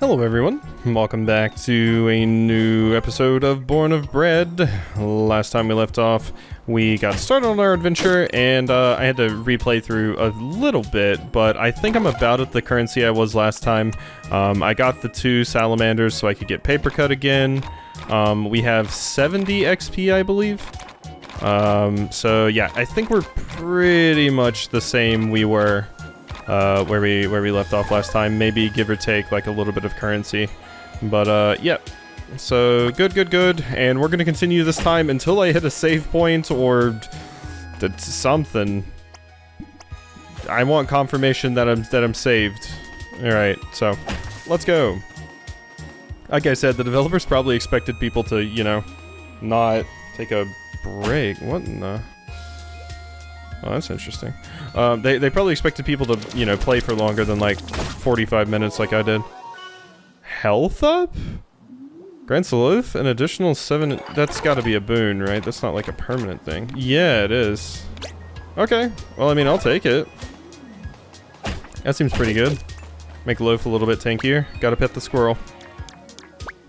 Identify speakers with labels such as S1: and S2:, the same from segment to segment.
S1: Hello everyone, welcome back to a new episode of Born of Bread. Last time we left off, we got started on our adventure, and I had to replay through a little bit, but I think I'm about at the currency I was last time. I got the 2 salamanders so I could get paper cut again. We have 70 XP, I believe. So yeah, I think we're pretty much the same we were where we left off last time, maybe give or take like a little bit of currency, but yeah, so good, and we're gonna continue this time until I hit a save point or something. I want confirmation that I'm saved. All right, so let's go. Like I said, the developers probably expected people to, you know, not take a break. What in the... Oh, that's interesting. They probably expected people to, you know, play for longer than like 45 minutes like I did. Health up? Grants Lilith an additional 7... That's gotta be a boon, right? That's not like a permanent thing. Yeah, it is. Okay. Well, I mean, I'll take it. That seems pretty good. Make Loaf a little bit tankier. Gotta pet the squirrel.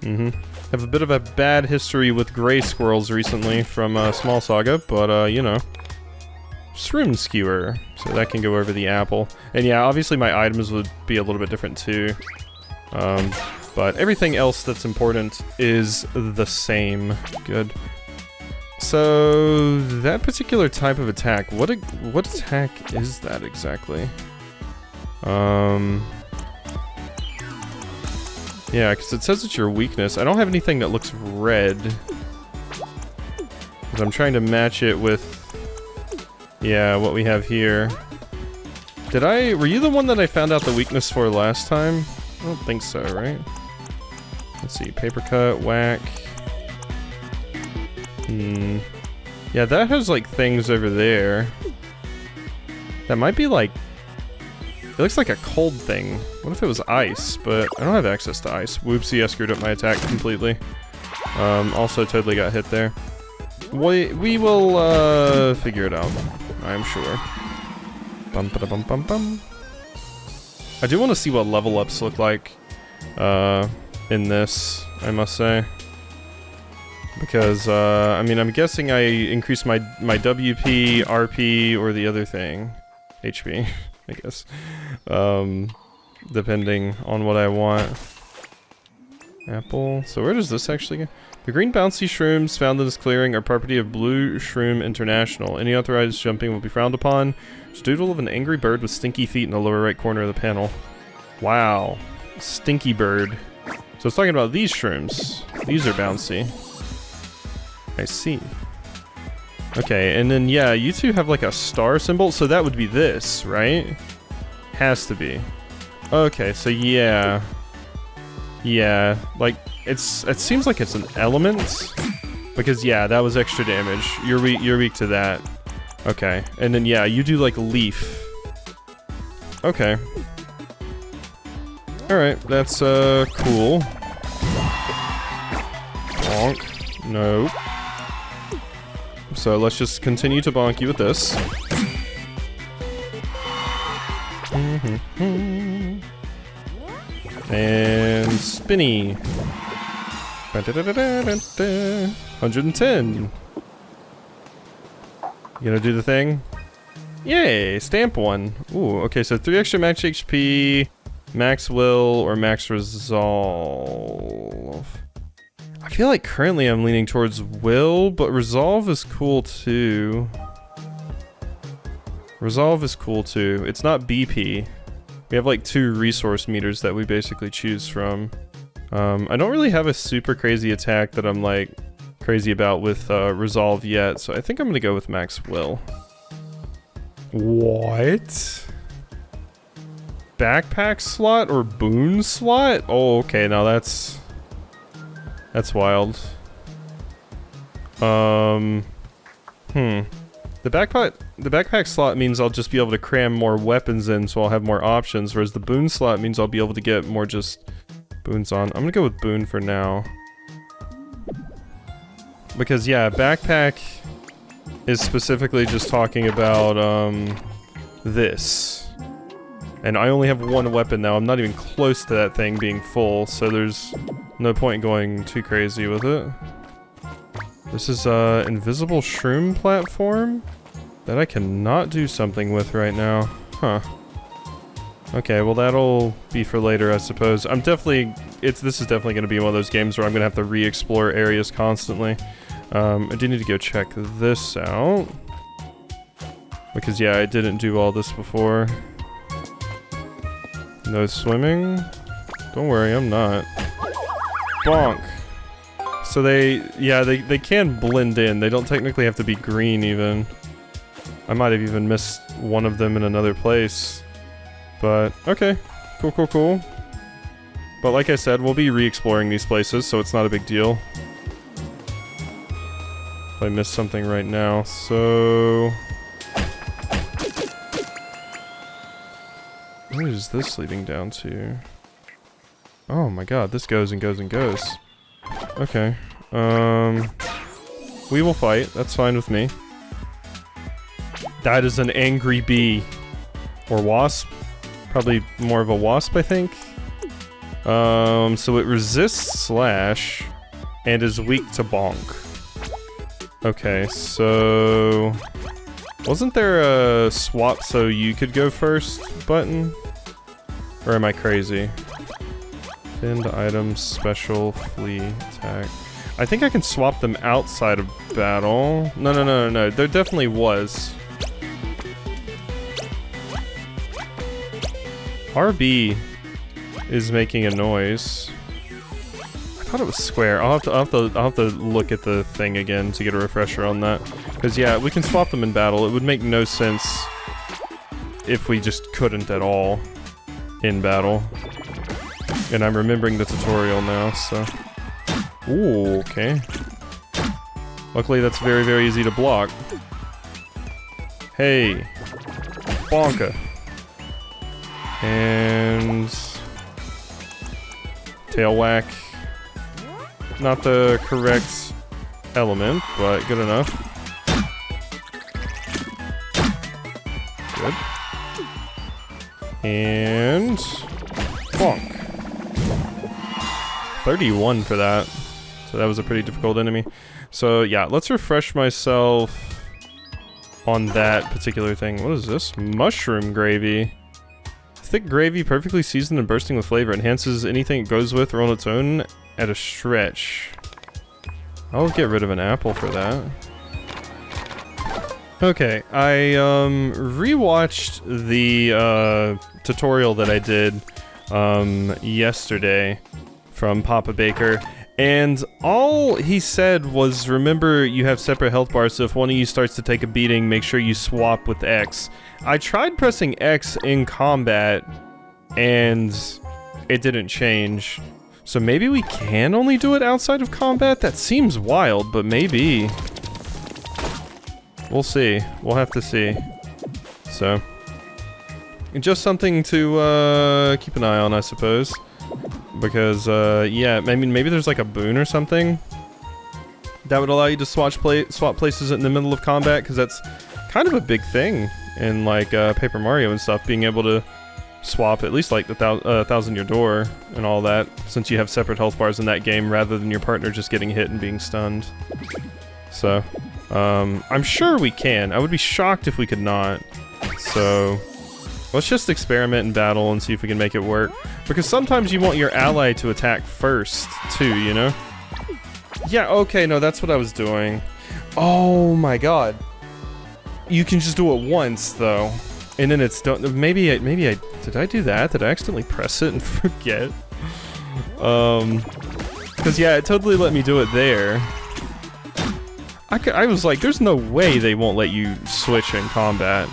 S1: Have a bit of a bad history with gray squirrels recently from Small Saga, but, you know. Shroom Skewer, so that can go over the apple. And yeah, obviously my items would be a little bit different too. But everything else that's important is the same. Good. So, that particular type of attack, what attack is that exactly? Yeah, because it says it's your weakness. I don't have anything that looks red. Because I'm trying to match it with... Yeah, what we have here. Were you the one that I found out the weakness for last time? I don't think so, right? Let's see, paper cut, whack. Yeah, that has like things over there. That might be like... It looks like a cold thing. What if it was ice? But I don't have access to ice. Whoopsie, I screwed up my attack completely. Also totally got hit there. We will figure it out, I'm sure. Bum ba da bum bum bum. I do want to see what level ups look like in this, I must say. Because I mean, I'm guessing I increased my WP, RP, or the other thing. HP, I guess. Depending on what I want. Apple. So where does this actually go? The green bouncy shrooms found in this clearing are property of Blue Shroom International. Any authorized jumping will be frowned upon. There's a doodle of an angry bird with stinky feet in the lower right corner of the panel. Wow. Stinky bird. So it's talking about these shrooms. These are bouncy. I see. Okay, and then yeah, you two have like a star symbol, so that would be this, right? Has to be. Okay, so yeah. Yeah, like, it seems like it's an element, because yeah, that was extra damage. You're weak to that. Okay, and then yeah, you do like leaf. Okay. Alright, that's cool. Bonk. No. So let's just continue to bonk you with this. And spinny. 110. You gonna do the thing? Yay, stamp one. Ooh, okay, so 3 extra max HP, max will, or max resolve. I feel like currently I'm leaning towards will, but resolve is cool too. Resolve is cool too. It's not BP. We have like 2 resource meters that we basically choose from. I don't really have a super crazy attack that I'm like crazy about with resolve yet, so I think I'm gonna go with max will. What? Backpack slot or boon slot? Oh, okay, now that's wild. The backpack slot means I'll just be able to cram more weapons in, so I'll have more options, whereas the boon slot means I'll be able to get more just boons on. I'm gonna go with boon for now. Because yeah, backpack is specifically just talking about this. And I only have one weapon now. I'm not even close to that thing being full, so there's no point going too crazy with it. This is a invisible shroom platform that I cannot do something with right now. Huh. Okay, well that'll be for later, I suppose. This is definitely going to be one of those games where I'm going to have to re-explore areas constantly. I do need to go check this out. Because yeah, I didn't do all this before. No swimming? Don't worry, I'm not. Bonk! So they can blend in. They don't technically have to be green even. I might have even missed one of them in another place. But, okay. Cool, cool, cool. But like I said, we'll be re-exploring these places, so it's not a big deal. If I missed something right now, so... Where is this leading down to? Oh my god, this goes and goes and goes. Okay. We will fight, that's fine with me. That is an angry bee. Or wasp. Probably more of a wasp, I think. So it resists slash and is weak to bonk. Okay, so wasn't there a swap so you could go first button? Or am I crazy? Finned items, special, flee, attack. I think I can swap them outside of battle. No. There definitely was. RB is making a noise. I thought it was square. I'll have to look at the thing again to get a refresher on that. Because yeah, we can swap them in battle. It would make no sense if we just couldn't at all in battle. And I'm remembering the tutorial now, so. Ooh, okay. Luckily that's very, very easy to block. Hey. Bonka. And tail whack. Not the correct element, but good enough. Good. And bonk. 31 for that. So that was a pretty difficult enemy. So yeah, let's refresh myself on that particular thing. What is this? Mushroom gravy. Thick gravy, perfectly seasoned and bursting with flavor. Enhances anything it goes with or on its own at a stretch. I'll get rid of an apple for that. Okay, I rewatched the tutorial that I did yesterday from Papa Baker, and all he said was, remember you have separate health bars, so if one of you starts to take a beating, make sure you swap with X. I tried pressing X in combat, and it didn't change. So maybe we can only do it outside of combat? That seems wild, but maybe. We'll see. We'll have to see. So, just something to keep an eye on, I suppose. Because, yeah, I mean, maybe there's like a boon or something that would allow you to swap places in the middle of combat, because that's kind of a big thing in like Paper Mario and stuff, being able to swap at least like the Thousand Year Door and all that, since you have separate health bars in that game rather than your partner just getting hit and being stunned. So, I'm sure we can. I would be shocked if we could not. So, let's just experiment in battle and see if we can make it work. Because sometimes you want your ally to attack first, too, you know? Yeah, okay, no, that's what I was doing. Oh my god. You can just do it once, though. And then it's done. Maybe I did I do that? Did I accidentally press it and forget? Because yeah, it totally let me do it there. I was like, there's no way they won't let you switch in combat.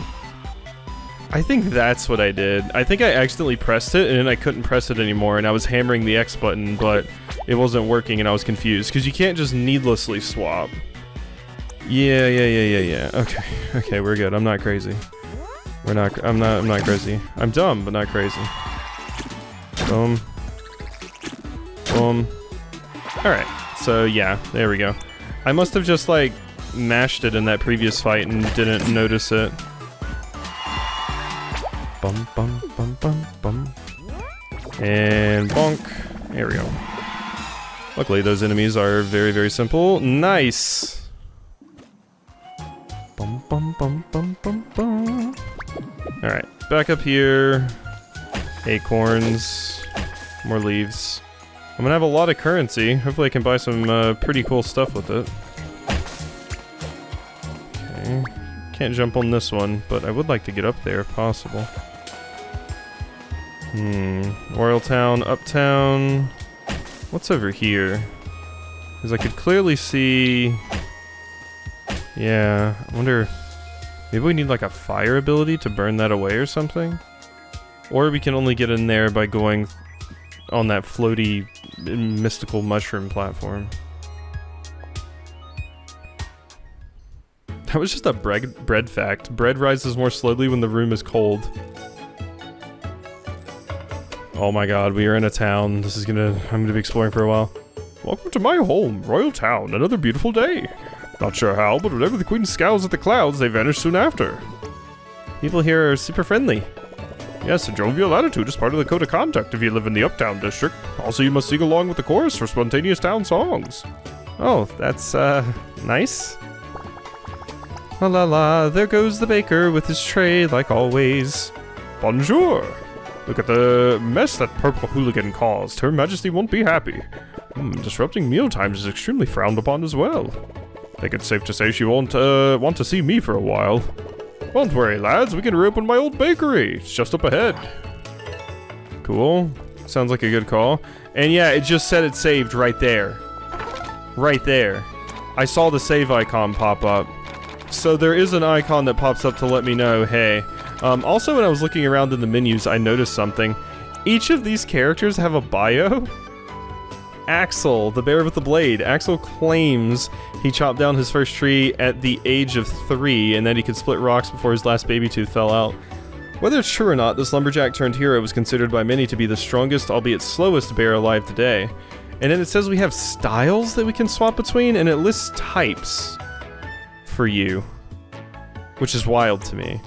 S1: I think that's what I did. I think I accidentally pressed it and then I couldn't press it anymore, and I was hammering the X button, but it wasn't working and I was confused because you can't just needlessly swap. Yeah. Okay, we're good. I'm not crazy. I'm not crazy. I'm dumb, but not crazy. Boom. Boom. Alright, so yeah, there we go. I must have just like mashed it in that previous fight and didn't notice it. Bum bum, bum, bum, bum. And bonk. There we go. Luckily, those enemies are very, very simple. Nice! Bum, bum, bum, bum, bum, bum. Alright, back up here. Acorns. More leaves. I'm gonna have a lot of currency. Hopefully I can buy some pretty cool stuff with it. Okay. Can't jump on this one, but I would like to get up there if possible. Royal Town, Uptown. What's over here? Because I could clearly see... Yeah, I wonder... Maybe we need like a fire ability to burn that away or something? Or we can only get in there by going on that floaty, mystical mushroom platform. That was just a bread fact. Bread rises more slowly when the room is cold. Oh my god, we are in a town. I'm gonna be exploring for a while. Welcome to my home, Royal Town. Another beautiful day. Not sure how, but whenever the queen scowls at the clouds, they vanish soon after. People here are super friendly. Yes, a jovial attitude is part of the code of conduct if you live in the Uptown district. Also, you must sing along with the chorus for spontaneous town songs. Oh, that's, nice. La la la, there goes the baker with his tray like always. Bonjour! Look at the mess that purple hooligan caused. Her Majesty won't be happy. Disrupting meal times is extremely frowned upon as well. I think it's safe to say she won't, want to see me for a while. Don't worry, lads, we can reopen my old bakery. It's just up ahead. Cool. Sounds like a good call. And yeah, it just said it saved right there. Right there. I saw the save icon pop up. So there is an icon that pops up to let me know, hey. Also, when I was looking around in the menus, I noticed something. Each of these characters have a bio. Axel, the bear with the blade. Axel claims he chopped down his first tree at the age of 3 and that he could split rocks before his last baby tooth fell out. Whether it's true or not, this lumberjack turned hero was considered by many to be the strongest, albeit slowest bear alive today. And then it says we have styles that we can swap between, and it lists types for you, which is wild to me.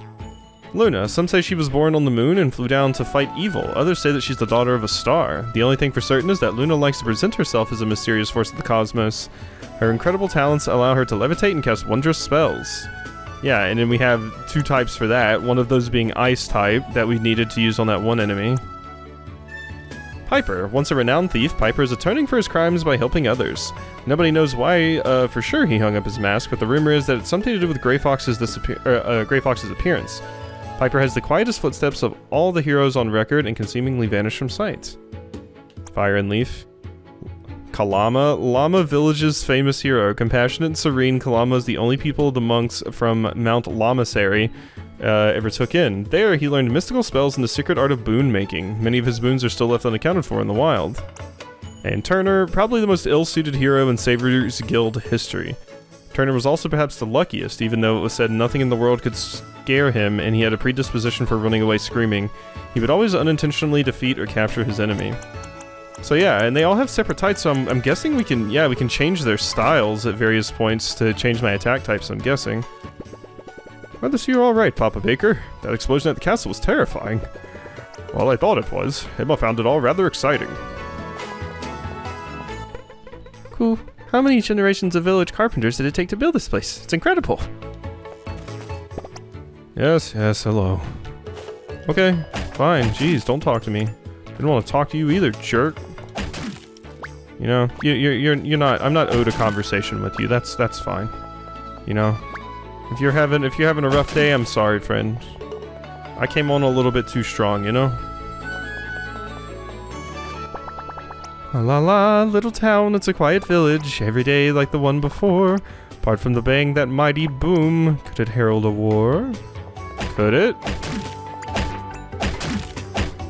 S1: Luna, some say she was born on the moon and flew down to fight evil. Others say that she's the daughter of a star. The only thing for certain is that Luna likes to present herself as a mysterious force of the cosmos. Her incredible talents allow her to levitate and cast wondrous spells. Yeah, and then we have 2 types for that, one of those being ice type that we needed to use on that one enemy. Piper. Once a renowned thief, Piper is atoning for his crimes by helping others. Nobody knows why for sure he hung up his mask, but the rumor is that it's something to do with Grey Fox's appearance. Piper has the quietest footsteps of all the heroes on record and can seemingly vanish from sight. Fire and Leaf. Kalama, Lama Village's famous hero. Compassionate and serene, Kalama is the only people the monks from Mount Lamasery ever took in. There, he learned mystical spells and the secret art of boon making. Many of his boons are still left unaccounted for in the wild. And Turner, probably the most ill-suited hero in Savior's Guild history. Turner was also perhaps the luckiest, even though it was said nothing in the world could scare him and he had a predisposition for running away screaming. He would always unintentionally defeat or capture his enemy. So yeah, and they all have separate types, so I'm guessing we can change their styles at various points to change my attack types, I'm guessing. Glad to see you're alright, Papa Baker. That explosion at the castle was terrifying. Well, I thought it was. Emma found it all rather exciting. Cool. How many generations of village carpenters did it take to build this place? It's incredible. Yes, hello. Okay, fine. Jeez, don't talk to me. Didn't want to talk to you either, jerk. You know, you're not. I'm not owed a conversation with you. That's fine. You know, if you're having a rough day, I'm sorry, friend. I came on a little bit too strong, you know. La la la, little town, it's a quiet village, every day like the one before. Apart from the bang, that mighty boom, could it herald a war? Could it?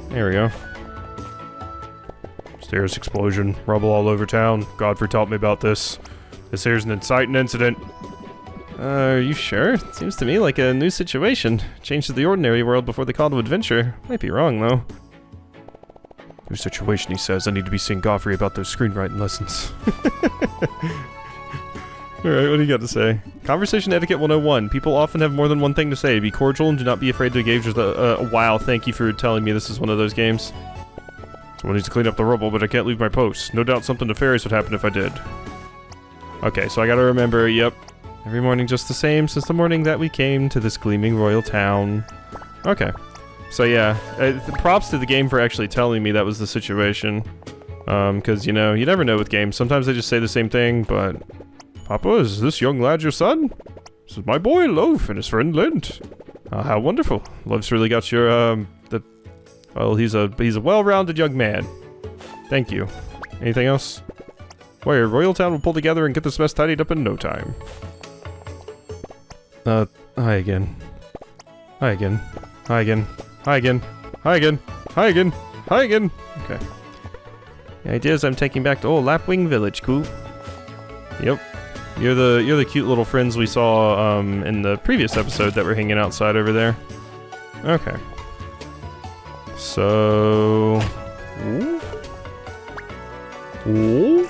S1: There we go. Stairs explosion, rubble all over town. Godfrey taught me about this. This here's an inciting incident. Are you sure? Seems to me like a new situation. Changed to the ordinary world before the call to adventure. Might be wrong, though. New situation, he says. I need to be seeing Godfrey about those screenwriting lessons. Alright, what do you got to say? Conversation etiquette 101. People often have more than one thing to say. Be cordial and do not be afraid to engage with wow, thank you for telling me this is one of those games. Someone needs to clean up the rubble, but I can't leave my post. No doubt something nefarious would happen if I did. Okay, so I gotta remember, yep. Every morning just the same since the morning that we came to this gleaming royal town. Okay. So yeah, props to the game for actually telling me that was the situation. Because, you know, you never know with games. Sometimes they just say the same thing, but... Papa, is this young lad your son? This is my boy, Loaf, and his friend, Lint. How wonderful. Loaf's really got your, well, he's a well-rounded young man. Thank you. Anything else? Where Royal Town will pull together and get this mess tidied up in no time. Hi again. Hi again. Hi again. Hi again. Hi again. Hi again. Hi again. Okay. The idea is I'm taking back to old Lapwing Village, cool. Yep. You're the cute little friends we saw in the previous episode that were hanging outside over there. Okay. So... Ooh. Ooh.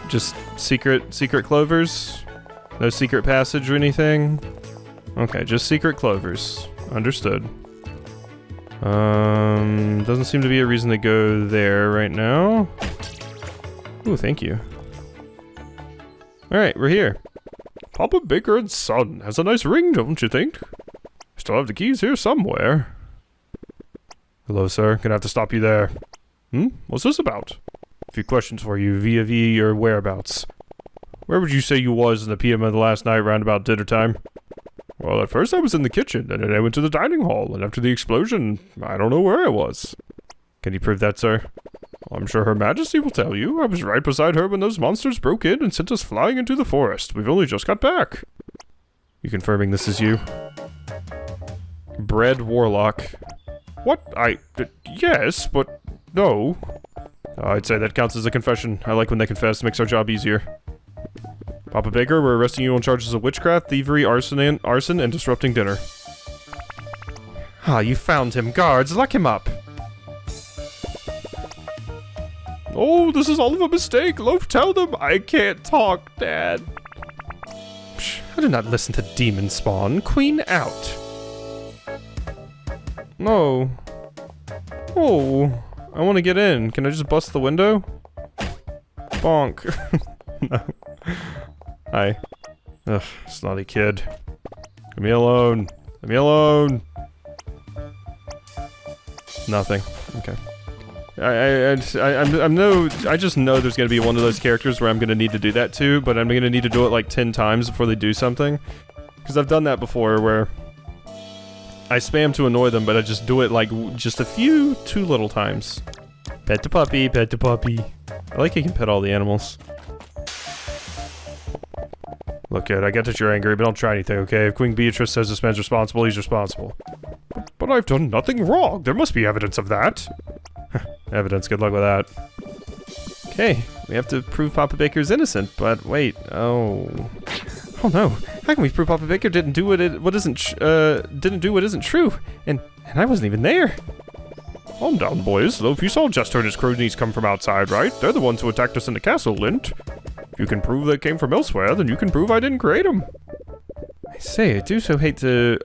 S1: Just secret clovers? No secret passage or anything? Okay, just secret clovers. Understood. Doesn't seem to be a reason to go there right now. Ooh, thank you. Alright, we're here. Papa Baker and Son has a nice ring, don't you think? Still have the keys here somewhere. Hello, sir. Gonna have to stop you there. What's this about? A few questions for you, via your whereabouts. Where would you say you was in the PM of the last night round about dinner time? Well, at first I was in the kitchen, and then I went to the dining hall, and after the explosion, I don't know where I was. Can you prove that, sir? I'm sure Her Majesty will tell you. I was right beside her when those monsters broke in and sent us flying into the forest. We've only just got back. You confirming this is you? Bread Warlock. What? Yes, but no. I'd say that counts as a confession. I like when they confess. It makes our job easier. Papa Baker, we're arresting you on charges of witchcraft, thievery, arson, and disrupting dinner. Ah, you found him. Guards, lock him up. Oh, this is all of a mistake. Loaf, tell them I can't talk, Dad. Psh, I did not listen to demon spawn. Queen out. No. Oh, I want to get in. Can I just bust the window? Bonk. No. Hi. Ugh, snotty kid. Leave me alone. Leave me alone. Nothing. Okay. I just know there's gonna be one of those characters where I'm gonna need to do that too, but I'm gonna need to do it like 10 times before they do something. Because I've done that before where I spam to annoy them, but I just do it like just a few too little times. Pet the puppy, pet the puppy. I like you can pet all the animals. Look, kid, I get that you're angry, but don't try anything, okay? If Queen Beatrice says this man's responsible, he's responsible. But I've done nothing wrong. There must be evidence of that. Evidence, good luck with that. Okay, we have to prove Papa Baker's innocent, but wait, oh no, how can we prove Papa Baker didn't do what isn't true, and I wasn't even there. Calm down, boys. Loaf, you saw Jester and his cronies come from outside, right? They're the ones who attacked us in the castle, Lint. If you can prove they came from elsewhere, then you can prove I didn't create them. I say, I do so hate to...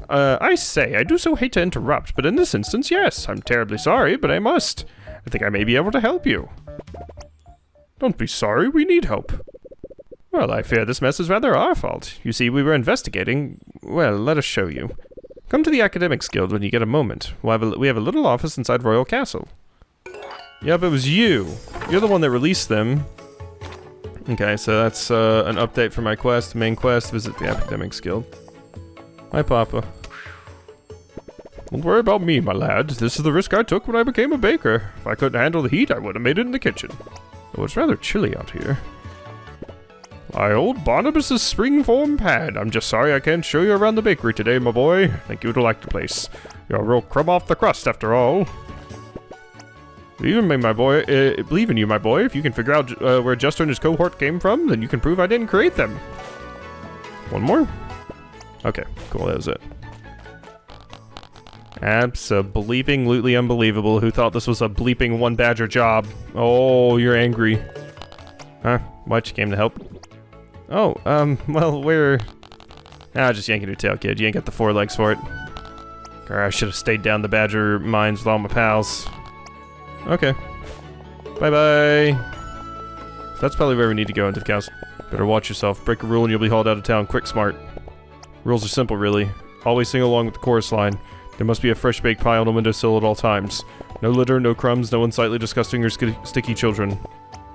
S1: I do so hate to interrupt, but in this instance, yes. I'm terribly sorry, but I must. I think I may be able to help you. Don't be sorry, we need help. Well, I fear this mess is rather our fault. You see, we were investigating... Well, let us show you. Come to the Academics Guild when you get a moment. We have a little office inside Royal Castle. Yep, it was you. You're the one that released them. Okay, so that's an update for my quest. Main quest, visit the Academics Guild. Hi, Papa. Don't worry about me, my lad. This is the risk I took when I became a baker. If I couldn't handle the heat, I would have made it in the kitchen. Though it's rather chilly out here. My old Barnabas's spring-form pad. I'm just sorry I can't show you around the bakery today, my boy. Think you'd like the place. You're a real crumb off the crust, after all. Believe in me, my boy. Believe in you, my boy. If you can figure out where Jester and his cohort came from, then you can prove I didn't create them. One more? Okay, cool. That was it. Abso-bleeping-lutely unbelievable. Who thought this was a bleeping one-badger job? Oh, you're angry. Huh? What, you came to help? Oh, well, we're... just yanking your tail, kid. You ain't got the forelegs for it. Or I should have stayed down the Badger mines with all my pals. Okay. Bye-bye. So that's probably where we need to go into the castle. Better watch yourself. Break a rule and you'll be hauled out of town quick smart. Rules are simple, really. Always sing along with the chorus line. There must be a fresh-baked pie on the windowsill at all times. No litter, no crumbs, no unsightly, disgusting, or sticky children.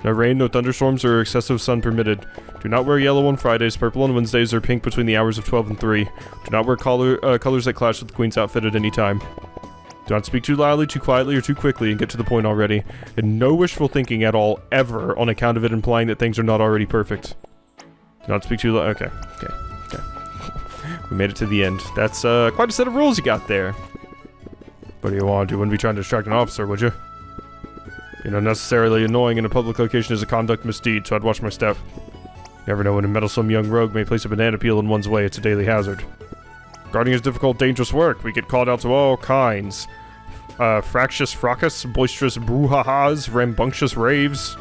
S1: No rain, no thunderstorms, or excessive sun permitted. Do not wear yellow on Fridays, purple on Wednesdays, or pink between the hours of 12 and 3. Do not wear colors that clash with the Queen's outfit at any time. Do not speak too loudly, too quietly, or too quickly, and get to the point already. And no wishful thinking at all, ever, on account of it implying that things are not already perfect. Do not speak too loud. Okay. We made it to the end. That's quite a set of rules you got there. What do you want? You wouldn't be trying to distract an officer, would you? You know, necessarily annoying in a public location is a conduct misdeed, so I'd watch my step. Never know when a meddlesome young rogue may place a banana peel in one's way. It's a daily hazard. Guarding is difficult, dangerous work. We get called out to all kinds. Fractious fracas, boisterous brouhahas, rambunctious raves.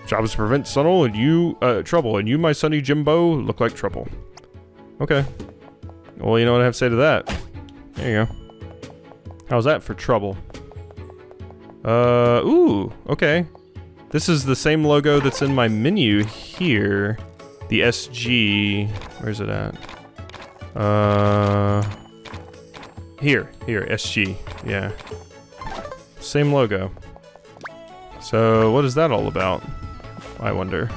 S1: Job is to prevent trouble, and you, my sonny Jimbo, look like trouble. Okay. Well, you know what I have to say to that. There you go. How's that for trouble? Ooh, okay. This is the same logo that's in my menu here. The SG. Where's it at? Here, SG. Yeah. Same logo. So, what is that all about? I wonder.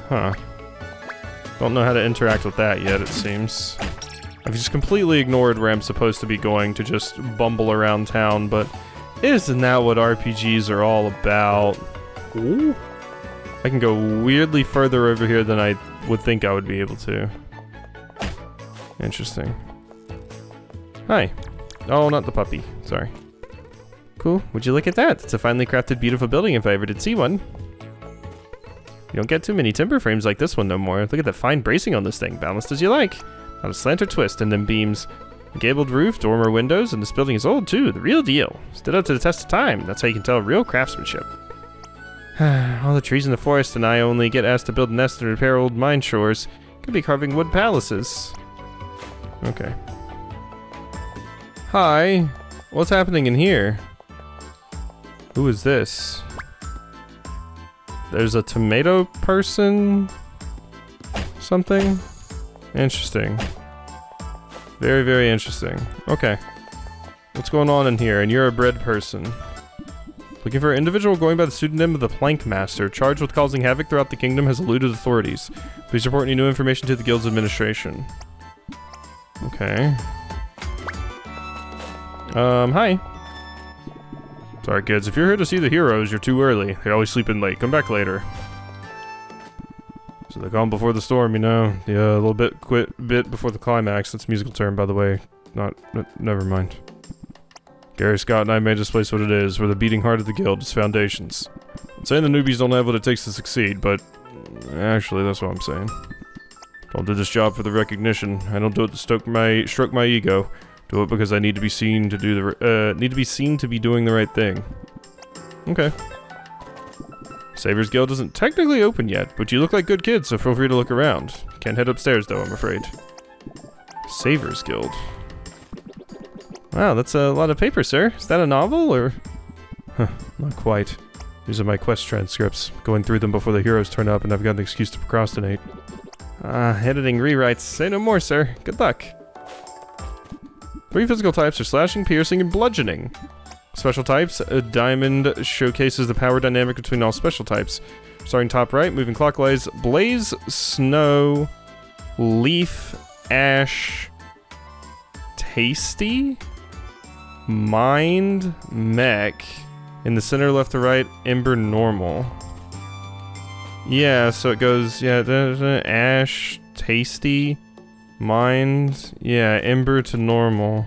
S1: Huh. Don't know how to interact with that yet, it seems. I've just completely ignored where I'm supposed to be going to just bumble around town, but isn't that what RPGs are all about? Ooh. I can go weirdly further over here than I would think I would be able to. Interesting. Hi. Oh, not the puppy. Sorry. Cool. Would you look at that? It's a finely crafted, beautiful building if I ever did see one. You don't get too many timber frames like this one no more. Look at the fine bracing on this thing. Balanced as you like. Not a slant or twist, and them beams. A gabled roof, dormer windows, and this building is old too. The real deal. Stood up to the test of time. That's how you can tell real craftsmanship. All the trees in the forest and I only get asked to build a nest and repair old mine shores. Could be carving wood palaces. Okay. Hi. What's happening in here? Who is this? There's a tomato person? Something? Interesting. Very, very interesting. Okay. What's going on in here? And you're a bread person. Looking for an individual going by the pseudonym of the Plank Master, charged with causing havoc throughout the kingdom, has eluded authorities. Please report any new information to the guild's administration. Okay. Hi. Sorry kids, if you're here to see the heroes, you're too early. They always sleep in late. Come back later. So they're gone before the storm, you know? Yeah, a little bit before the climax. That's a musical term, by the way. Never mind. Gary Scott and I made this place what it is. We're the beating heart of the guild, its foundations. I'm saying the newbies don't have what it takes to succeed, but actually, that's what I'm saying. Don't do this job for the recognition. I don't do it to stroke my ego. Do it because I need to be seen to do be doing the right thing. Okay. Savior's Guild isn't technically open yet, but you look like good kids, so feel free to look around. Can't head upstairs though, I'm afraid. Savior's Guild. Wow, that's a lot of paper, sir. Is that a novel, or...? Huh, not quite. These are my quest transcripts. Going through them before the heroes turn up, and I've got an excuse to procrastinate. Editing rewrites. Say no more, sir. Good luck. 3 physical types are slashing, piercing, and bludgeoning. Special types, a diamond showcases the power dynamic between all special types. Starting top right, moving clockwise, blaze, snow, leaf, ash, tasty, mind, mech. In the center, left to right, ember, normal. Yeah, so it goes, ash, tasty, mind, yeah, ember to normal.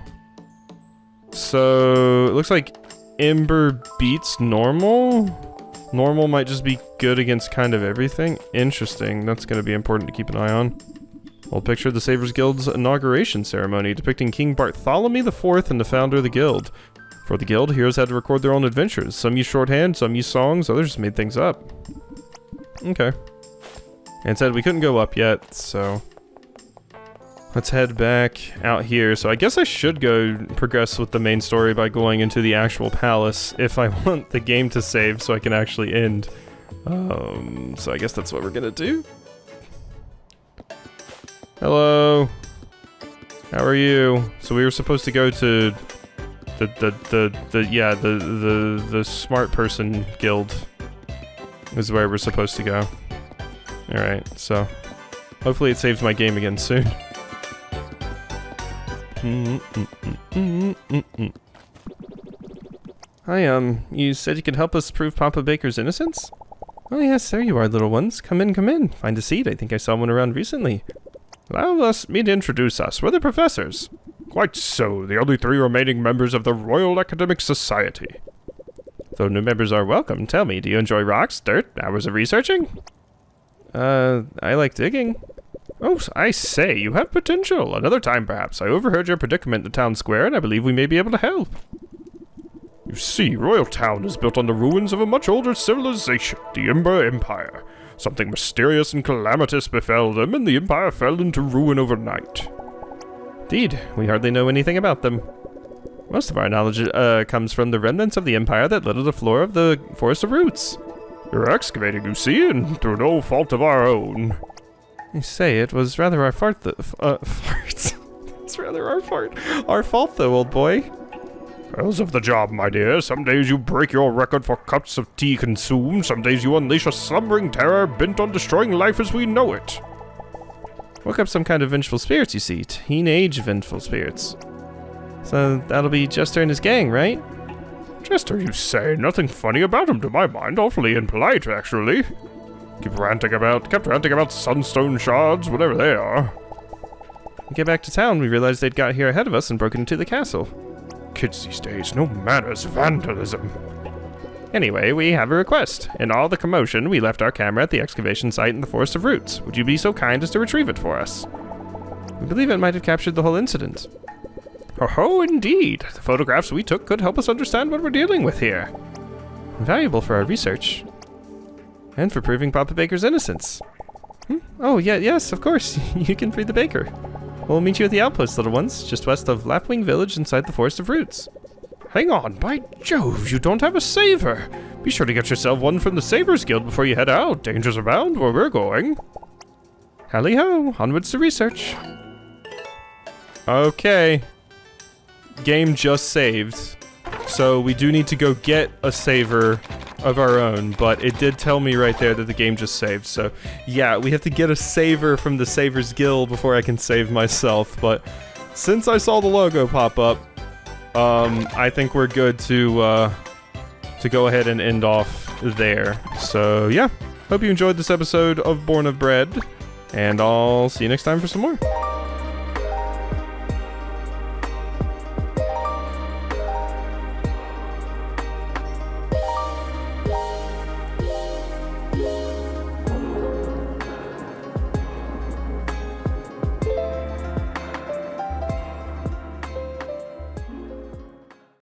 S1: So, it looks like ember beats normal? Normal might just be good against kind of everything. Interesting, that's going to be important to keep an eye on. Old picture of the Savior's Guild's inauguration ceremony, depicting King Bartholomew IV and the founder of the guild. For the guild, heroes had to record their own adventures. Some used shorthand, some used songs, others just made things up. Okay. And it said we couldn't go up yet, so... let's head back out here. So I guess I should go progress with the main story by going into the actual palace if I want the game to save so I can actually end. So I guess that's what we're gonna do. Hello. How are you? So we were supposed to go to the smart person guild is where we're supposed to go. Alright, so hopefully it saves my game again soon. Hi, you said you could help us prove Papa Baker's innocence? Oh yes, there you are, little ones. Come in, come in. Find a seat. I think I saw one around recently. Allow me to introduce us. We're the professors. Quite so, the only 3 remaining members of the Royal Academic Society. Though new members are welcome, tell me, do you enjoy rocks, dirt, hours of researching? I like digging. Oh, I say, you have potential. Another time, perhaps. I overheard your predicament in the town square, and I believe we may be able to help. You see, Royal Town is built on the ruins of a much older civilization, the Ember Empire. Something mysterious and calamitous befell them, and the Empire fell into ruin overnight. Indeed, we hardly know anything about them. Most of our knowledge comes from the remnants of the Empire that littered the floor of the Forest of Roots. You're excavating, you see, and through no fault of our own. I say, it was rather our fart farts. It's rather our fault though, old boy. Hell's of the job, my dear. Some days you break your record for cups of tea consumed, some days you unleash a slumbering terror bent on destroying life as we know it. Woke up some kind of vengeful spirits, you see. Teenage vengeful spirits. So that'll be Jester and his gang, right? Jester, you say? Nothing funny about him to my mind. Awfully impolite, actually. Kept ranting about sunstone shards, whatever they are. When we get back to town, we realized they'd got here ahead of us and broken into the castle. Kids these days, no manners, vandalism. Anyway, we have a request. In all the commotion, we left our camera at the excavation site in the Forest of Roots. Would you be so kind as to retrieve it for us? We believe it might have captured the whole incident. Oh, indeed. The photographs we took could help us understand what we're dealing with here. Valuable for our research. And for proving Papa Baker's innocence. Oh, yeah, yes, of course. You can free the baker. We'll meet you at the outpost, little ones, just west of Lapwing Village inside the Forest of Roots. Hang on, by Jove, you don't have a saver. Be sure to get yourself one from the Savers Guild before you head out. Dangers abound where we're going. Hally-ho, onwards to research. Okay. Game just saved. So we do need to go get a saver of our own, but it did tell me right there that the game just saved. So yeah, we have to get a saver from the Savers Guild before I can save myself. But since I saw the logo pop up, I think we're good to go ahead and end off there. So yeah, hope you enjoyed this episode of Born of Bread, and I'll see you next time for some more.